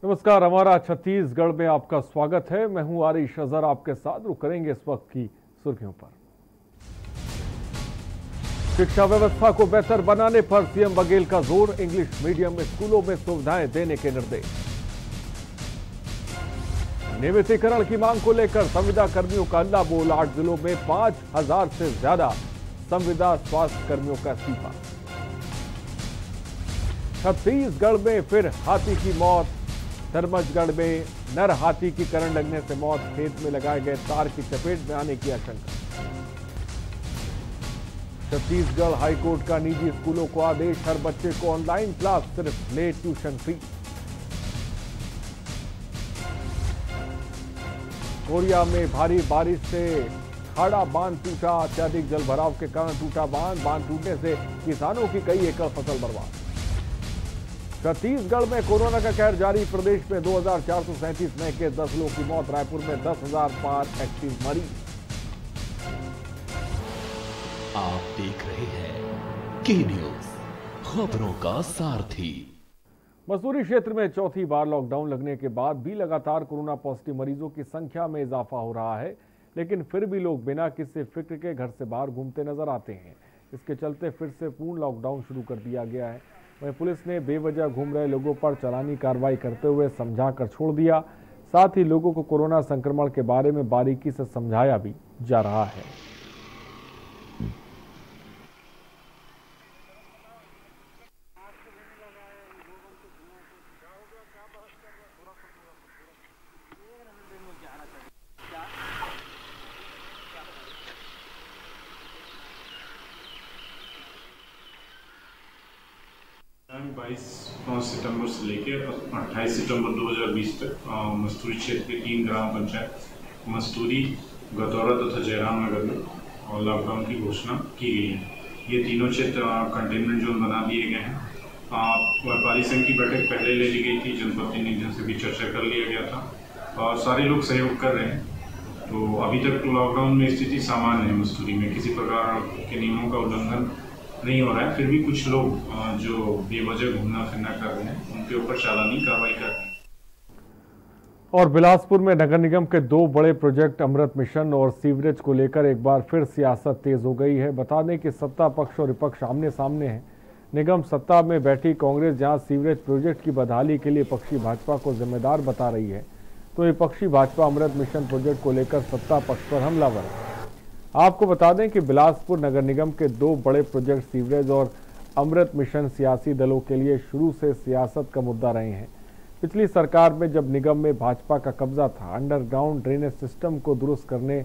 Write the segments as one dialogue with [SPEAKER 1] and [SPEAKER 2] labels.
[SPEAKER 1] नमस्कार, हमारा छत्तीसगढ़ में आपका स्वागत है। मैं हूं आरिश अजहर, आपके साथ रुक करेंगे इस वक्त की सुर्खियों पर। शिक्षा व्यवस्था को बेहतर बनाने पर सीएम बघेल का जोर, इंग्लिश मीडियम स्कूलों में सुविधाएं देने के निर्देश। नियमितीकरण की मांग को लेकर संविदा कर्मियों का हल्ला बोल, 8 जिलों में 5000 से ज्यादा संविदा स्वास्थ्य कर्मियों का इस्तीफा। छत्तीसगढ़ में फिर हाथी की मौत, धर्मजगढ़ में नर हाथी की करंट लगने से मौत, खेत में लगाए गए तार की चपेट में आने की आशंका। छत्तीसगढ़ हाईकोर्ट का निजी स्कूलों को आदेश, हर बच्चे को ऑनलाइन क्लास, सिर्फ ले ट्यूशन फी। कोरिया में भारी बारिश से खाड़ा बांध टूटा, अत्यधिक जल भराव के कारण टूटा बांध टूटने से किसानों की कई एकड़ फसल बर्बाद। छत्तीसगढ़ में कोरोना का कहर जारी, प्रदेश में 2437 नए केस, 10 लोगों की मौत, रायपुर में 10,000 पार एक्टिव मरीज।
[SPEAKER 2] आप देख रहे हैं के न्यूज, खबरों का सारथी।
[SPEAKER 1] मसूरी क्षेत्र में चौथी बार लॉकडाउन लगने के बाद भी लगातार कोरोना पॉजिटिव मरीजों की संख्या में इजाफा हो रहा है, लेकिन फिर भी लोग बिना किसी फिक्र के घर से बाहर घूमते नजर आते हैं। इसके चलते फिर से पूर्ण लॉकडाउन शुरू कर दिया गया है। वहीं पुलिस ने बेवजह घूम रहे लोगों पर चालानी कार्रवाई करते हुए समझाकर छोड़ दिया। साथ ही लोगों को कोरोना संक्रमण के बारे में बारीकी से समझाया भी जा रहा है।
[SPEAKER 3] सितंबर से लेकर 28 सितंबर 2020 तक मस्तूरी क्षेत्र के 3 ग्राम पंचायत मस्तूरी, गतौरा तथा जयराम नगर में लॉकडाउन की घोषणा की गई है। ये तीनों क्षेत्र कंटेनमेंट जोन बना दिए गए हैं। व्यापारी संघ की बैठक पहले ले ली गई थी, जनप्रतिनिधियों से भी चर्चा कर लिया गया था और सारे लोग सहयोग कर रहे हैं। तो अभी तक लॉकडाउन में स्थिति सामान्य है। मस्तूरी में किसी प्रकार के नियमों का उल्लंघन नहीं हो रहा है। फिर भी कुछ लोग जो बेवजह घूमना फिरना कर रहे हैं, उनके ऊपर चालानी कार्रवाई कर रहे हैं।
[SPEAKER 1] और बिलासपुर में नगर निगम के 2 बड़े प्रोजेक्ट अमृत मिशन और सीवरेज को लेकर एक बार फिर सियासत तेज हो गई है। बता दें कि सत्ता पक्ष और विपक्ष आमने सामने है। निगम सत्ता में बैठी कांग्रेस जहां सीवरेज प्रोजेक्ट की बदहाली के लिए पक्षी भाजपा को जिम्मेदार बता रही है, तो विपक्षी भाजपा अमृत मिशन प्रोजेक्ट को लेकर सत्ता पक्ष पर हमलावर है। आपको बता दें कि बिलासपुर नगर निगम के 2 बड़े प्रोजेक्ट सीवरेज और अमृत मिशन सियासी दलों के लिए शुरू से सियासत का मुद्दा रहे हैं। पिछली सरकार में जब निगम में भाजपा का कब्जा था, अंडरग्राउंड ड्रेनेज सिस्टम को दुरुस्त करने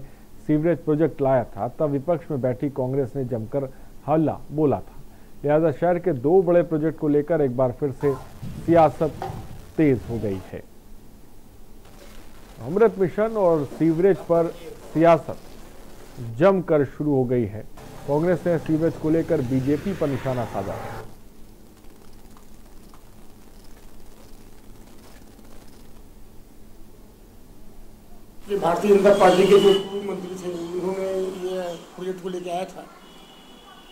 [SPEAKER 1] सीवरेज प्रोजेक्ट लाया था, तब विपक्ष में बैठी कांग्रेस ने जमकर हल्ला बोला था। लिहाजा शहर के 2 बड़े प्रोजेक्ट को लेकर एक बार फिर से सियासत तेज हो गई है। अमृत मिशन और सीवरेज पर सियासत जमकर शुरू हो गई है। कांग्रेस ने सीवरेज को लेकर बीजेपी पर निशाना साधा है।
[SPEAKER 4] ये भारतीय जनता पार्टी के जो पूर्व मंत्री थे, उन्होंने ये प्रोजेक्ट को लेकर आया था।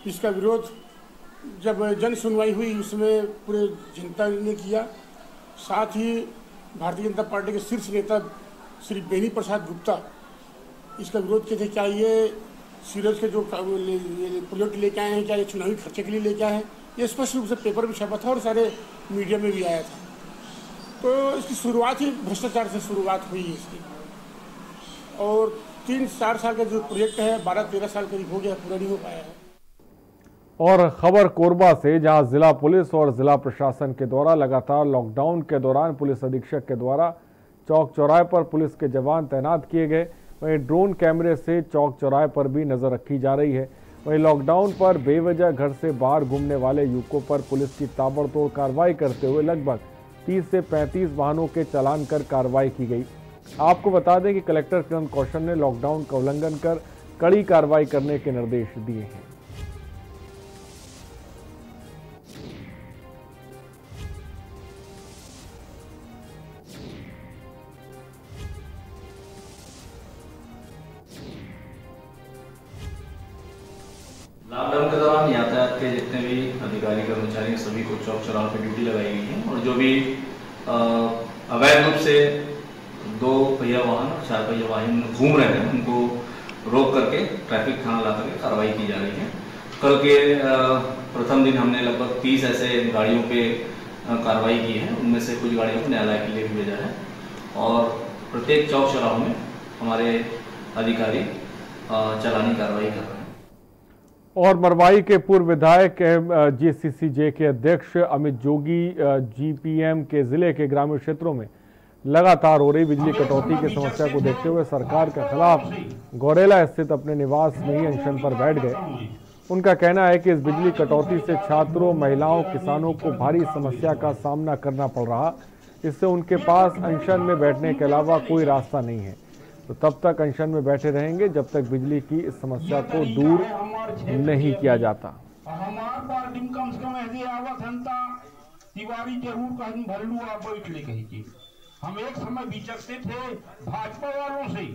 [SPEAKER 4] इसका विरोध जब जन सुनवाई हुई, उसमें पूरे जनता ने किया। साथ ही भारतीय जनता पार्टी के शीर्ष नेता श्री बेनी प्रसाद गुप्ता इसका विरोध किए थे। क्या ये सीवरेज के जो प्रोजेक्ट लेके आए हैं, क्या ये चुनावी खर्चे के लिए लेके आए हैं? ये स्पष्ट रूप से पेपर में छपा था और सारे मीडिया में भी आया था। तो इसकी शुरुआत ही भ्रष्टाचार से शुरुआत हुई है इसकी। और 3-4 साल का जो प्रोजेक्ट है, 12-13 साल करीब हो गया, पूरा नहीं हो पाया है।
[SPEAKER 1] और खबर कोरबा से, जहां जिला पुलिस और जिला प्रशासन के द्वारा लगातार लॉकडाउन के दौरान पुलिस अधीक्षक के द्वारा चौक चौराहे पर पुलिस के जवान तैनात किए गए। वहीं ड्रोन कैमरे से चौक चौराहे पर भी नजर रखी जा रही है। वहीं लॉकडाउन पर बेवजह घर से बाहर घूमने वाले युवकों पर पुलिस की ताबड़तोड़ कार्रवाई करते हुए लगभग 30 से 35 वाहनों के चालान कर कार्रवाई की गई। आपको बता दें कि कलेक्टर किरण कौशल ने लॉकडाउन का उल्लंघन कर कड़ी कार्रवाई करने के निर्देश दिए हैं।
[SPEAKER 5] लॉकडाउन के दौरान यातायात के जितने भी अधिकारी कर्मचारी सभी को चौक चौराहे पर ड्यूटी लगाई गई है और जो भी अवैध रूप से 2 पहिया वाहन और 4 पहिया वाहन घूम रहे हैं, उनको रोक करके ट्रैफिक थाना ला करके कार्रवाई की जा रही है। कल के प्रथम दिन हमने लगभग 30 ऐसे गाड़ियों पे कार्रवाई की है। उनमें से कुछ गाड़ियों को न्यायालय के लिए भी भेजा है और प्रत्येक चौक चौराहों में हमारे अधिकारी चालानी कार्रवाई कर रहे हैं।
[SPEAKER 1] और मरवाई के पूर्व विधायक जीसीसीजे के अध्यक्ष अमित जोगी जीपीएम के जिले के ग्रामीण क्षेत्रों में लगातार हो रही बिजली कटौती की समस्या को देखते हुए सरकार के खिलाफ गौरेला स्थित अपने निवास में ही अनशन पर बैठ गए। उनका कहना है कि इस बिजली कटौती से छात्रों, महिलाओं, किसानों को भारी समस्या का सामना करना पड़ रहा। इससे उनके पास अनशन में बैठने के अलावा कोई रास्ता नहीं है। तो तब तक अनशन में बैठे रहेंगे जब तक बिजली की इस समस्या को दूर नहीं किया जाता।
[SPEAKER 6] हमार पार्टी में कम से कम ऐसी आवत हंता तिवारी जरूर कहीं भरलू आप बैठ ले कही थी। हम एक समय बिचकते थे भाजपा वालों से,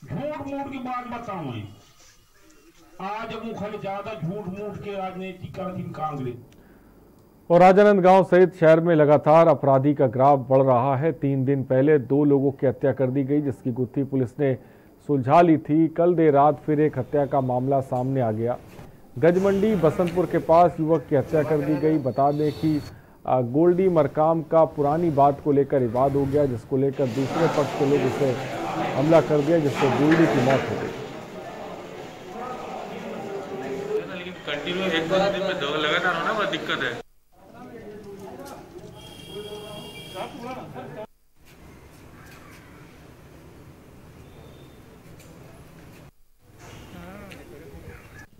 [SPEAKER 6] झूठ मूठ की बात बताऊं, आज मुखर ज्यादा झूठ मूठ के राजनीति करती कांग्रेस।
[SPEAKER 1] और राजानंदगांव सहित शहर में लगातार अपराधी का ग्राफ बढ़ रहा है। 3 दिन पहले 2 लोगों की हत्या कर दी गई, जिसकी गुत्थी पुलिस ने सुलझा ली थी। कल देर रात फिर एक हत्या का मामला सामने आ गया। गजमंडी बसंतपुर के पास युवक की हत्या कर दी गई। बता दें कि गोल्डी मरकाम का पुरानी बात को लेकर विवाद हो गया, जिसको लेकर दूसरे पक्ष के लोग उसे हमला कर दिया, जिससे गोल्डी की मौत हो गई।
[SPEAKER 7] लेकिन कंटिन्यू एक दिन में 2 लगातार होना बहुत दिक्कत है।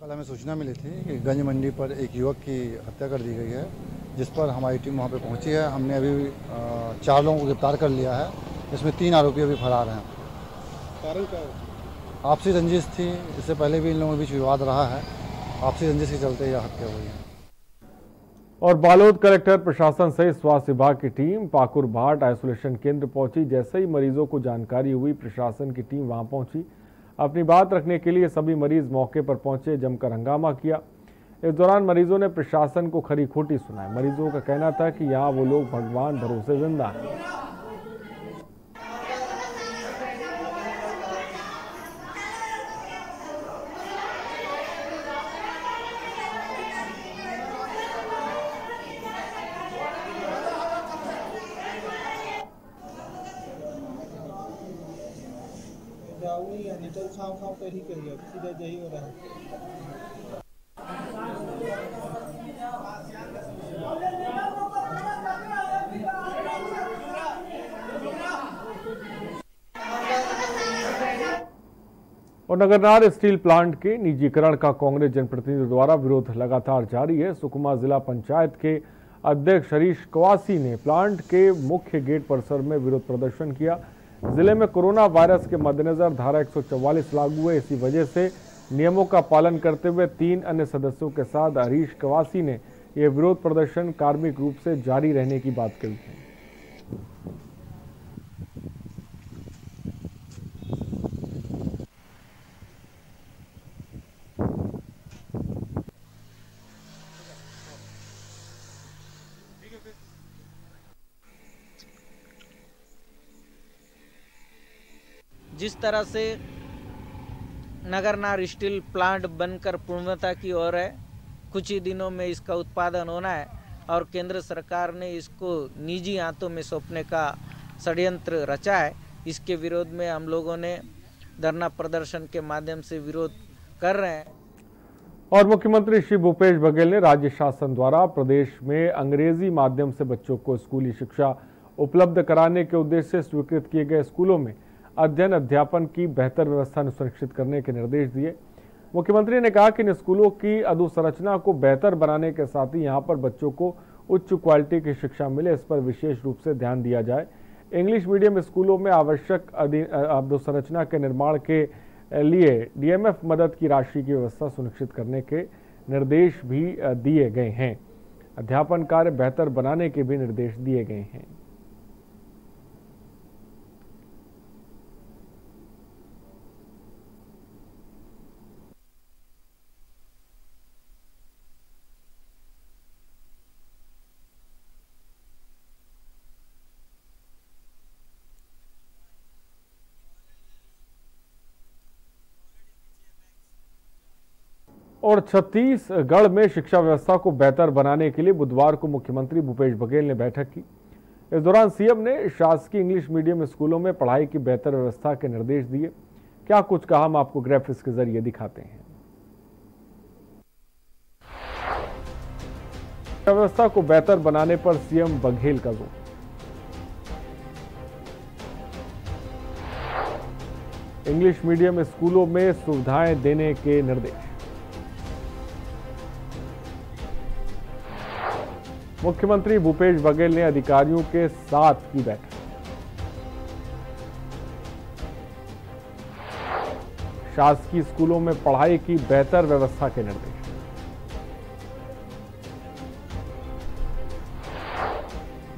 [SPEAKER 8] कल हमें सूचना मिली थी कि गंज मंडी पर एक युवक की हत्या कर दी गई है, जिस पर हमारी टीम वहां पर पहुंची है। हमने अभी 4 लोगों को गिरफ्तार कर लिया है, इसमें 3 आरोपी अभी फरार हैं। कारण क्या है? आपसी रंजिश थी, इससे पहले भी इन लोगों के बीच विवाद रहा है। आपसी रंजिश के चलते यह हत्या हुई है।
[SPEAKER 1] और बालोद कलेक्टर प्रशासन सहित स्वास्थ्य विभाग की टीम पाकुर भाट आइसोलेशन केंद्र पहुंची। जैसे ही मरीजों को जानकारी हुई, प्रशासन की टीम वहां पहुंची। अपनी बात रखने के लिए सभी मरीज मौके पर पहुंचे, जमकर हंगामा किया। इस दौरान मरीजों ने प्रशासन को खरी खोटी सुनाई। मरीजों का कहना था कि यहाँ वो लोग भगवान भरोसे जिंदा हैं।
[SPEAKER 9] सीधा यही हो रहा है।
[SPEAKER 1] और नगरनार स्टील प्लांट के निजीकरण का कांग्रेस जनप्रतिनिधियों द्वारा विरोध लगातार जारी है। सुकमा जिला पंचायत के अध्यक्ष हरीश कवासी ने प्लांट के मुख्य गेट परिसर में विरोध प्रदर्शन किया। जिले में कोरोना वायरस के मद्देनजर धारा 144 लागू है। इसी वजह से नियमों का पालन करते हुए 3 अन्य सदस्यों के साथ हरीश कवासी ने यह विरोध प्रदर्शन कार्मिक रूप से जारी रहने की बात कही है।
[SPEAKER 10] जिस तरह से नगरनार स्टील प्लांट बनकर पूर्णता की ओर है, कुछ ही दिनों में इसका उत्पादन होना है और केंद्र सरकार ने इसको निजी हाथों में सौंपने का षड्यंत्र रचा है। इसके विरोध में हम लोगों ने धरना प्रदर्शन के माध्यम से विरोध कर रहे हैं।
[SPEAKER 1] और मुख्यमंत्री श्री भूपेश बघेल ने राज्य शासन द्वारा प्रदेश में अंग्रेजी माध्यम से बच्चों को स्कूली शिक्षा उपलब्ध कराने के उद्देश्य से स्वीकृत किए गए स्कूलों में अध्ययन अध्यापन की बेहतर व्यवस्था सुनिश्चित करने के निर्देश दिए। मुख्यमंत्री ने कहा कि इन स्कूलों की अधोसंरचना को बेहतर बनाने के साथ ही यहां पर बच्चों को उच्च क्वालिटी की शिक्षा मिले, इस पर विशेष रूप से ध्यान दिया जाए। इंग्लिश मीडियम स्कूलों में आवश्यक अधोसंरचना के निर्माण के लिए डीएमएफ मदद की राशि की व्यवस्था सुनिश्चित करने के निर्देश भी दिए गए हैं। अध्यापन कार्य बेहतर बनाने के भी निर्देश दिए गए हैं। और छत्तीसगढ़ में शिक्षा व्यवस्था को बेहतर बनाने के लिए बुधवार को मुख्यमंत्री भूपेश बघेल ने बैठक की। इस दौरान सीएम ने शासकीय इंग्लिश मीडियम स्कूलों में पढ़ाई की बेहतर व्यवस्था के निर्देश दिए। क्या कुछ कहा, हम आपको ग्राफिक्स के जरिए दिखाते हैं। शिक्षा व्यवस्था को बेहतर बनाने पर सीएम बघेल का जोर। इंग्लिश मीडियम स्कूलों में सुविधाएं देने के निर्देश। मुख्यमंत्री भूपेश बघेल ने अधिकारियों के साथ की बैठक। शासकीय स्कूलों में पढ़ाई की बेहतर व्यवस्था के निर्देश।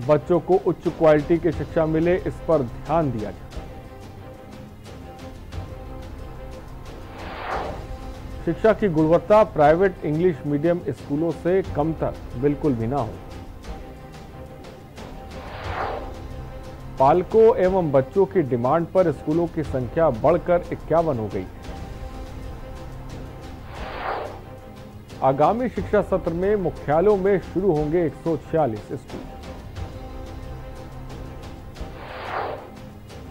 [SPEAKER 1] बच्चों को उच्च क्वालिटी की शिक्षा मिले, इस पर ध्यान दिया जाए। शिक्षा की गुणवत्ता प्राइवेट इंग्लिश मीडियम स्कूलों से कमतर बिल्कुल भी ना हो। पालकों एवं बच्चों की डिमांड पर स्कूलों की संख्या बढ़कर 51 हो गई। आगामी शिक्षा सत्र में मुख्यालयों में शुरू होंगे 146 स्कूल।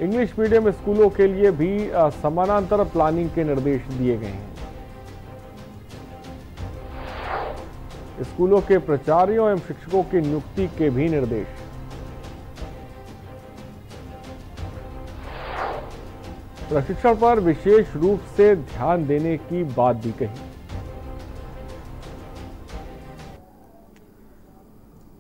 [SPEAKER 1] इंग्लिश मीडियम स्कूलों के लिए भी समानांतर प्लानिंग के निर्देश दिए गए हैं। स्कूलों के प्राचार्यों एवं शिक्षकों की नियुक्ति के भी निर्देश। प्रशिक्षण पर विशेष रूप से ध्यान देने की बात भी कही।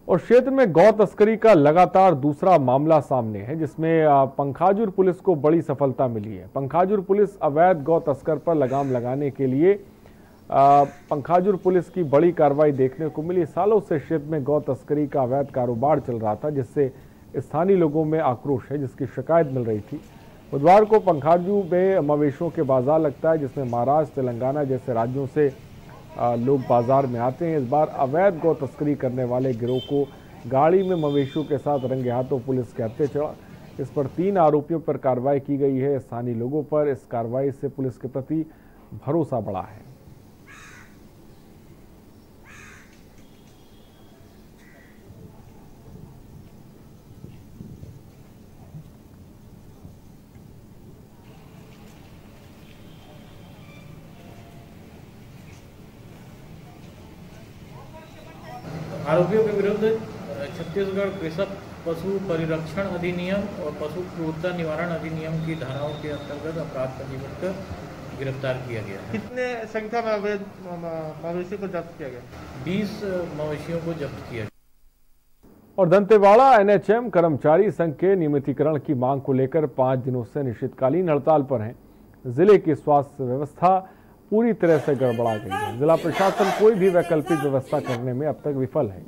[SPEAKER 1] और क्षेत्र में गौ तस्करी का लगातार दूसरा मामला सामने है, जिसमें पंखाजुर पुलिस को बड़ी सफलता मिली है। पंखाजुर पुलिस अवैध गौ तस्कर पर लगाम लगाने के लिए पंखाजुर पुलिस की बड़ी कार्रवाई देखने को मिली। सालों से क्षेत्र में गौ तस्करी का अवैध कारोबार चल रहा था, जिससे स्थानीय लोगों में आक्रोश है, जिसकी शिकायत मिल रही थी। बुधवार को पंखाजू में मवेशियों के बाजार लगता है, जिसमें महाराष्ट्र, तेलंगाना जैसे राज्यों से लोग बाजार में आते हैं। इस बार अवैध गौ तस्करी करने वाले गिरोह को गाड़ी में मवेशियों के साथ रंगे हाथों पुलिस के हत्थे चढ़ा। इस पर 3 आरोपियों पर कार्रवाई की गई है। स्थानीय लोगों पर इस कार्रवाई से पुलिस के प्रति भरोसा बढ़ा है।
[SPEAKER 11] आरोपियों के विरुद्ध छत्तीसगढ़ कृषक पशु परिरक्षण अधिनियम और पशु क्रूरता निवारण अधिनियम की धाराओं के अंतर्गत अपराध पंजीबद्ध कर गिरफ्तार किया गया।
[SPEAKER 9] कितने संख्या में अवैध मवेशियों को जब्त किया गया?
[SPEAKER 11] 20 मवेशियों को जब्त किया गया।
[SPEAKER 1] और दंतेवाड़ा एनएचएम कर्मचारी संघ के नियमितीकरण की मांग को लेकर 5 दिनों से अनिश्चितकालीन हड़ताल पर हैं। जिले की स्वास्थ्य व्यवस्था पूरी तरह से गड़बड़ा गई है। जिला प्रशासन कोई भी वैकल्पिक व्यवस्था करने में अब तक विफल है।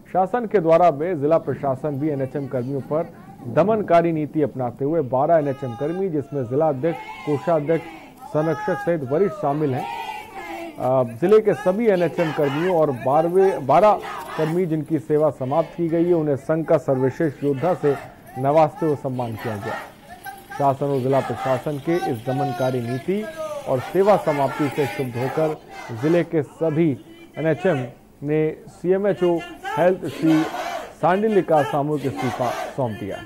[SPEAKER 1] शासन के द्वारा में जिला प्रशासन भी एनएचएम कर्मियों पर दमनकारी नीति अपनाते हुए 12 एनएचएम कर्मी, जिसमें जिला अध्यक्ष, कोषाध्यक्ष, संरक्षक सहित वरिष्ठ शामिल हैं। जिले के सभी एनएचएम कर्मियों और 12 कर्मी जिनकी सेवा समाप्त की गई है, उन्हें संघ का सर्वश्रेष्ठ योद्धा से नवाजते हुए सम्मान किया गया। शासन और जिला प्रशासन के इस दमनकारी नीति और सेवा समाप्ति से क्षुब्ध होकर जिले के सभी एनएचएम ने सीएमएचओ हेल्थ श्री सांडिल्य का सामूहिक इस्तीफा सौंप दिया।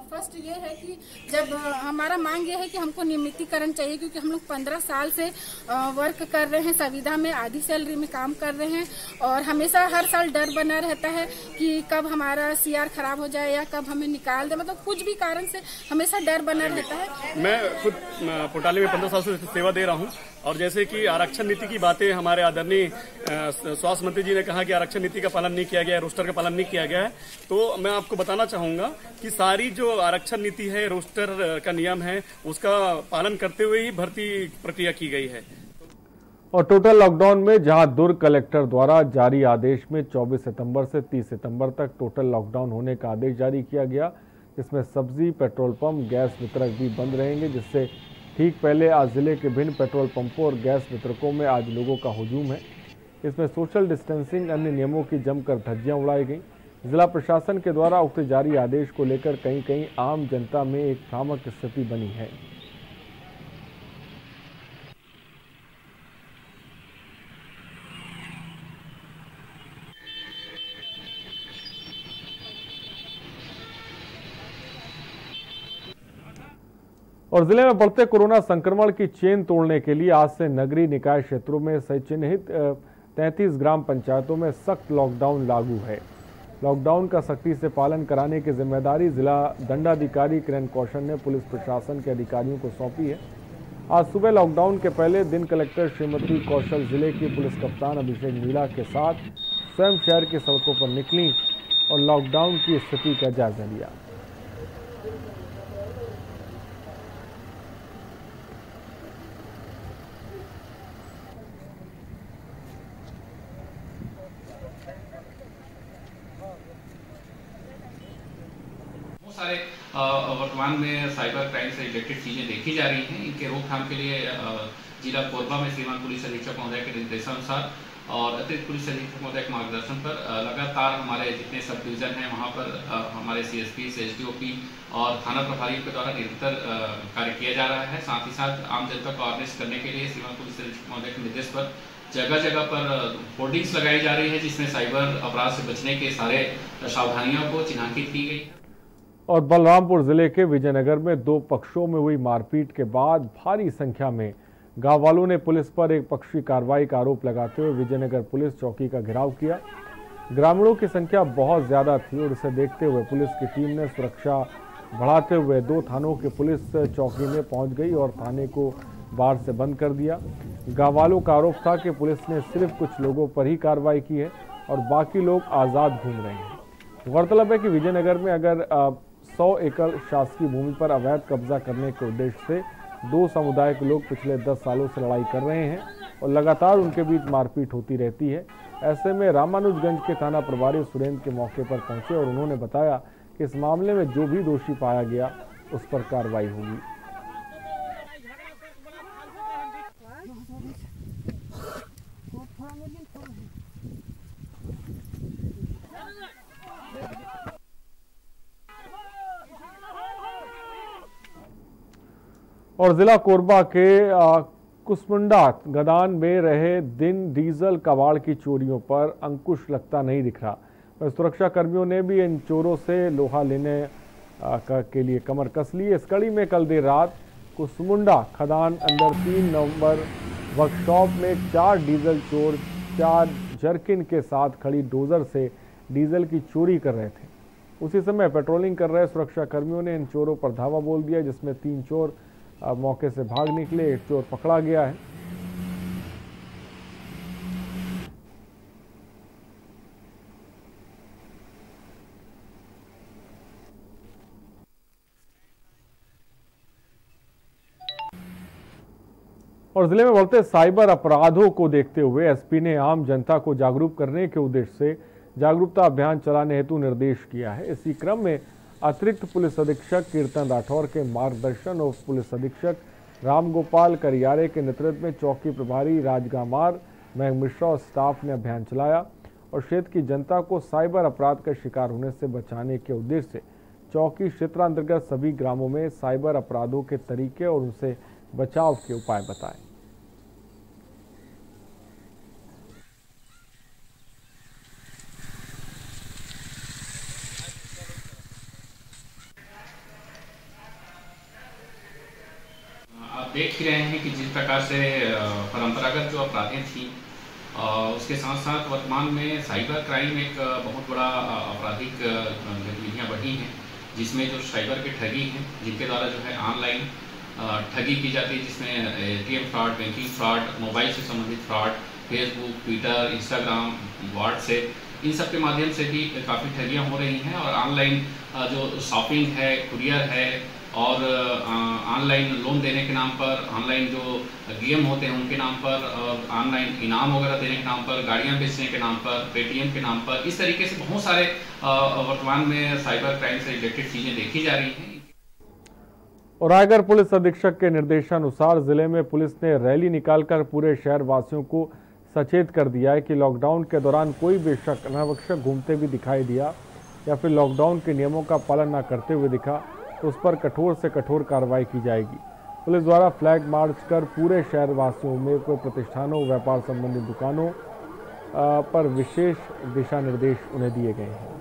[SPEAKER 12] फर्स्ट ये है कि जब हमारा मांग ये है कि हमको नियमितीकरण चाहिए, क्योंकि हम लोग 15 साल से वर्क कर रहे हैं, संविदा में आधी सैलरी में काम कर रहे हैं और हमेशा हर साल डर बना रहता है कि कब हमारा सीआर खराब हो जाए या कब हमें निकाल दे, मतलब कुछ भी कारण से हमेशा डर बना रहता है।
[SPEAKER 13] मैं खुद पोटाली में 15 साल से सेवा दे रहा हूँ और जैसे कि आरक्षण नीति की बातें हमारे आदरणीय स्वास्थ्य मंत्री जी ने कहा कि आरक्षण नीति का पालन नहीं किया गया है, रोस्टर का पालन नहीं किया गया है, तो मैं आपको बताना चाहूंगा कि सारी जो आरक्षण नीति है, रोस्टर का नियम है, उसका पालन करते हुए ही भर्ती प्रक्रिया की गई है।
[SPEAKER 1] और टोटल लॉकडाउन में जहां दुर्ग कलेक्टर द्वारा जारी आदेश में 24 सितंबर से 30 सितंबर तक टोटल लॉकडाउन होने का आदेश जारी किया गया, जिसमें सब्जी, पेट्रोल पंप, गैस वितरक भी बंद रहेंगे। जिससे ठीक पहले आज जिले के भिन्न पेट्रोल पंपों और गैस वितरकों में आज लोगों का हुजूम है। इसमें सोशल डिस्टेंसिंग, अन्य नियमों की जमकर धज्जियां उड़ाई गई। जिला प्रशासन के द्वारा उक्त जारी आदेश को लेकर कहीं कहीं आम जनता में एक भ्रामक स्थिति बनी है। और जिले में बढ़ते कोरोना संक्रमण की चेन तोड़ने के लिए आज से नगरीय निकाय क्षेत्रों में चिन्हित 33 ग्राम पंचायतों में सख्त लॉकडाउन लागू है। लॉकडाउन का सख्ती से पालन कराने की जिम्मेदारी जिला दंडाधिकारी किरण कौशल ने पुलिस प्रशासन के अधिकारियों को सौंपी है। आज सुबह लॉकडाउन के पहले दिन कलेक्टर श्रीमती कौशल जिले की पुलिस कप्तान अभिषेक मीणा के साथ स्वयं शहर की सड़कों पर निकली और लॉकडाउन की स्थिति का जायजा लिया।
[SPEAKER 5] सारे वर्तमान में साइबर क्राइम से रिलेटेड चीजें देखी जा रही हैं। इनके रोकथाम के लिए जिला कोरबा में श्रीमान पुलिस अधीक्षक महोदय के निर्देशानुसार और अतिरिक्त पुलिस अधीक्षक महोदय के मार्गदर्शन पर लगातार हमारे जितने सब डिवीजन हैं वहां पर हमारे CSP, SDOP और थाना प्रभारियों के द्वारा निरंतर कार्य किया जा रहा है। साथ ही साथ आम जनता को अवेयरनेस करने के लिए श्रीमान पुलिस अधीक्षक महोदय के निर्देश पर जगह जगह पर होर्डिंग्स लगाई जा रही है, जिसमें साइबर अपराध से बचने के सारे सावधानियों को चिन्हांकित की गई है।
[SPEAKER 1] और बलरामपुर जिले के विजयनगर में दो पक्षों में हुई मारपीट के बाद भारी संख्या में गांव वालों ने पुलिस पर एक पक्षी कार्रवाई का आरोप लगाते हुए विजयनगर पुलिस चौकी का घेराव किया। ग्रामीणों की संख्या बहुत ज्यादा थी और इसे देखते हुए पुलिस की टीम ने सुरक्षा बढ़ाते हुए दो थानों के पुलिस चौकी में पहुंच गई और थाने को बाहर से बंद कर दिया। गांव वालों का आरोप था कि पुलिस ने सिर्फ कुछ लोगों पर ही कार्रवाई की है और बाकी लोग आजाद घूम रहे हैं। गौरतलब है कि विजयनगर में अगर 100 एकड़ शासकीय भूमि पर अवैध कब्जा करने के उद्देश्य से दो समुदाय के लोग पिछले 10 सालों से लड़ाई कर रहे हैं और लगातार उनके बीच मारपीट होती रहती है। ऐसे में रामानुजगंज के थाना प्रभारी सुरेंद्र के मौके पर पहुंचे और उन्होंने बताया कि इस मामले में जो भी दोषी पाया गया उस पर कार्रवाई होगी। और जिला कोरबा के कुसमुंडा गदान में रहे दिन डीजल कबाड़ की चोरियों पर अंकुश लगता नहीं दिख रहा। सुरक्षा कर्मियों ने भी इन चोरों से लोहा लेने के लिए कमर कस ली। इस कड़ी में कल देर रात कुसमुंडा खदान अंदर 3 नंबर वर्कशॉप में 4 डीजल चोर 4 जर्किन के साथ खड़ी डोजर से डीजल की चोरी कर रहे थे। उसी समय पेट्रोलिंग कर रहे सुरक्षा कर्मियों ने इन चोरों पर धावा बोल दिया, जिसमें 3 चोर मौके से भाग निकले। एक चोर पकड़ा गया है। और जिले में बढ़ते साइबर अपराधों को देखते हुए एसपी ने आम जनता को जागरूक करने के उद्देश्य से जागरूकता अभियान चलाने हेतु निर्देश किया है। इसी क्रम में अतिरिक्त पुलिस अधीक्षक कीर्तन राठौर के मार्गदर्शन और पुलिस अधीक्षक रामगोपाल करियारे के नेतृत्व में चौकी प्रभारी राजगामार महंग मिश्रा और स्टाफ ने अभियान चलाया और क्षेत्र की जनता को साइबर अपराध का शिकार होने से बचाने के उद्देश्य से चौकी क्षेत्रांतर्गत सभी ग्रामों में साइबर अपराधों के तरीके और उनसे बचाव के उपाय बताए।
[SPEAKER 5] देख ही रहे हैं कि जिस प्रकार से परंपरागत जो अपराधें थी उसके साथ साथ वर्तमान में साइबर क्राइम एक बहुत बड़ा आपराधिक गतिविधियाँ बढ़ी हैं, जिसमें जो साइबर के ठगी हैं जिनके द्वारा जो है ऑनलाइन ठगी की जाती है, जिसमें ATM fraud, banking fraud, mobile से संबंधित fraud, Facebook, Twitter, Instagram, WhatsApp, इन सब के माध्यम से भी काफ़ी ठगियाँ हो रही हैं। और ऑनलाइन जो शॉपिंग है, कुरियर है और ऑनलाइन लोन देने के नाम पर, ऑनलाइन जो गेम होते हैं उनके नाम पर और ऑनलाइन इनाम वगैरह देने के नाम पर, गाड़ियां बेचने के नाम पर, पेटीएम के नाम पर, इस तरीके से बहुत सारे वर्तमान में साइबर क्राइम से रिलेटेड चीज़ें देखी जा रही हैं।
[SPEAKER 1] और रायगढ़ पुलिस अधीक्षक के निर्देशानुसार जिले में पुलिस ने रैली निकालकर पूरे शहर वासियों को सचेत कर दिया है कि लॉकडाउन के दौरान कोई भी शख्स अनावश्यक घूमते भी दिखाई दिया या फिर लॉकडाउन के नियमों का पालन न करते हुए दिखा तो उस पर कठोर से कठोर कार्रवाई की जाएगी। पुलिस द्वारा फ्लैग मार्च कर पूरे शहरवासियों में कोई प्रतिष्ठानों, व्यापार संबंधी दुकानों पर विशेष दिशा निर्देश उन्हें दिए गए हैं।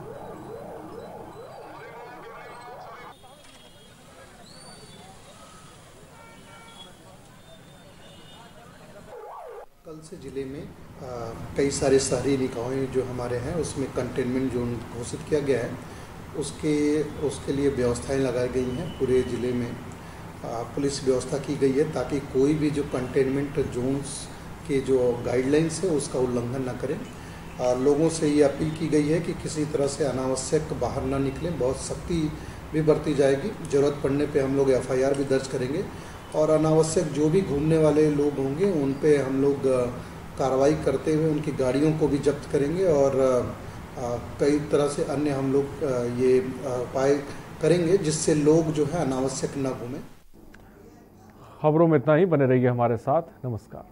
[SPEAKER 14] कल से जिले में कई सारे शहरी निकाय जो हमारे हैं उसमें कंटेनमेंट जोन घोषित किया गया है। उसके लिए व्यवस्थाएं लगाई गई हैं। पूरे ज़िले में पुलिस व्यवस्था की गई है ताकि कोई भी जो कंटेनमेंट जोन्स के जो गाइडलाइंस है उसका उल्लंघन न करें। लोगों से ये अपील की गई है कि किसी तरह से अनावश्यक बाहर ना निकलें। बहुत सख्ती भी बरती जाएगी। ज़रूरत पड़ने पे हम लोग FIR भी दर्ज करेंगे और अनावश्यक जो भी घूमने वाले लोग होंगे उन पे हम लोग कार्रवाई करते हुए उनकी गाड़ियों को भी जब्त करेंगे और कई तरह से अन्य हम लोग ये उपाय करेंगे जिससे लोग जो है अनावश्यक न घूमें।
[SPEAKER 1] खबरों में इतना ही। बने रहिए हमारे साथ। नमस्कार।